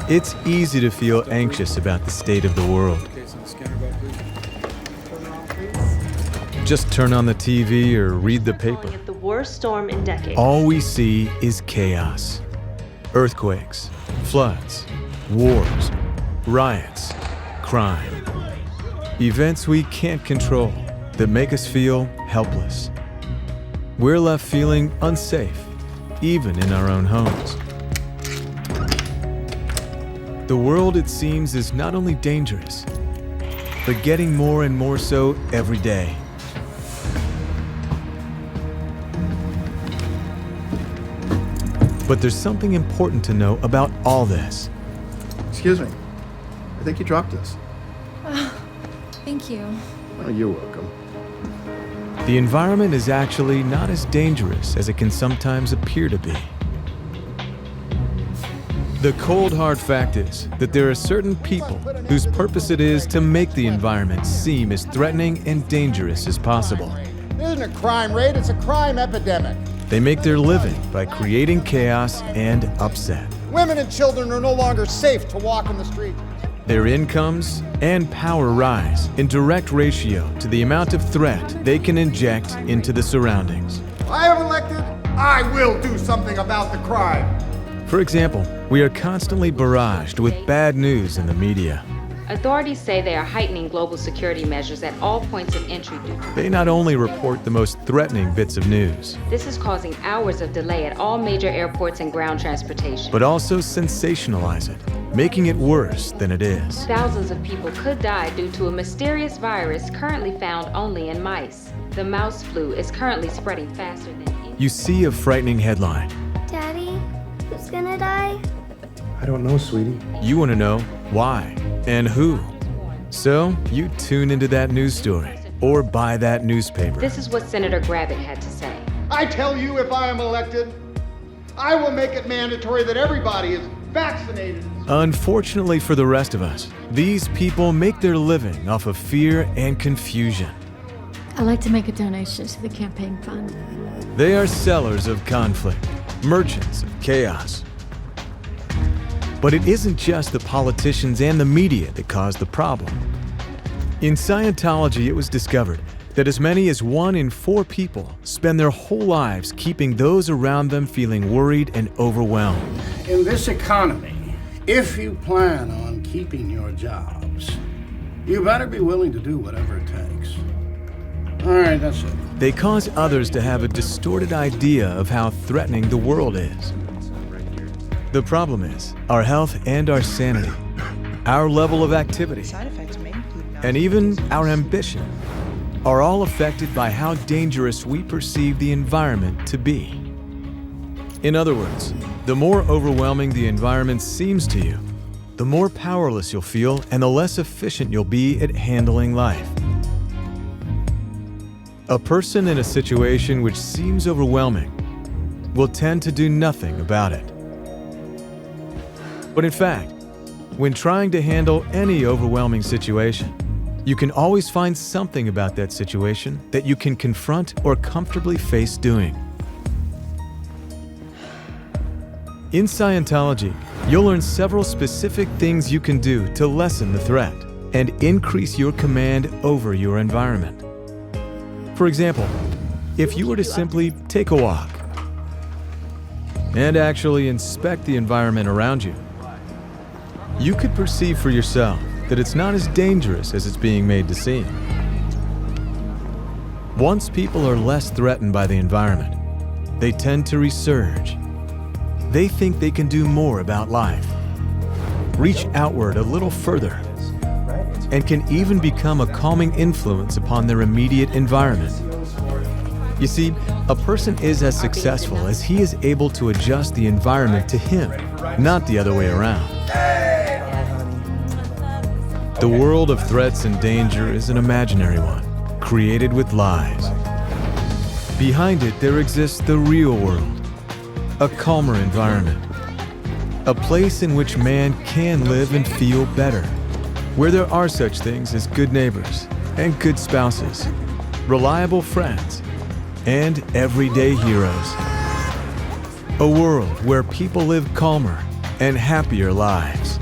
It's easy to feel anxious about the state of the world. Just turn on the TV or read the paper. The worst storm in decades. All we see is chaos. Earthquakes, floods, wars, riots, crime. Events we can't control that make us feel helpless. We're left feeling unsafe, even in our own homes. The world, it seems, is not only dangerous, but getting more and more so every day. But there's something important to know about all this. Excuse me. I think you dropped this. Thank you. Oh, you're welcome. The environment is actually not as dangerous as it can sometimes appear to be. The cold hard fact is that there are certain people whose purpose it is to make the environment seem as threatening and dangerous as possible. It isn't a crime rate, it's a crime epidemic. They make their living by creating chaos and upset. Women and children are no longer safe to walk in the street. Their incomes and power rise in direct ratio to the amount of threat they can inject into the surroundings. I am elected, I will do something about the crime. For example, we are constantly barraged with bad news in the media. Authorities say they are heightening global security measures at all points of entry. They not only report the most threatening bits of news, This is causing hours of delay at all major airports and ground transportation. but also sensationalize it, making it worse than it is. Thousands of people could die due to a mysterious virus currently found only in mice. The mouse flu is currently spreading faster than any. You see a frightening headline. Daddy, who's gonna die? I don't know, sweetie. You want to know why and who. So you tune into that news story or buy that newspaper. This is what Senator Gravitt had to say. I tell you, if I am elected, I will make it mandatory that everybody is vaccinated. Unfortunately for the rest of us, these people make their living off of fear and confusion. I'd like to make a donation to the campaign fund. They are sellers of conflict, merchants of chaos. But it isn't just the politicians and the media that cause the problem. In Scientology, it was discovered that as many as 1 in 4 people spend their whole lives keeping those around them feeling worried and overwhelmed. In this economy, if you plan on keeping your jobs, you better be willing to do whatever it takes. All right, that's it. They cause others to have a distorted idea of how threatening the world is. The problem is, our health and our sanity, our level of activity, and even our ambition are all affected by how dangerous we perceive the environment to be. In other words, the more overwhelming the environment seems to you, the more powerless you'll feel and the less efficient you'll be at handling life. A person in a situation which seems overwhelming will tend to do nothing about it. But in fact, when trying to handle any overwhelming situation, you can always find something about that situation that you can confront or comfortably face doing. In Scientology, you'll learn several specific things you can do to lessen the threat and increase your command over your environment. For example, if you were to simply take a walk and actually inspect the environment around you, you could perceive for yourself that it's not as dangerous as it's being made to seem. Once people are less threatened by the environment, they tend to resurge. They think they can do more about life, reach outward a little further, and can even become a calming influence upon their immediate environment. You see, a person is as successful as he is able to adjust the environment to him, not the other way around. The world of threats and danger is an imaginary one, created with lies. Behind it, there exists the real world, a calmer environment, a place in which man can live and feel better. where there are such things as good neighbors and good spouses, reliable friends, and everyday heroes. A world where people live calmer and happier lives.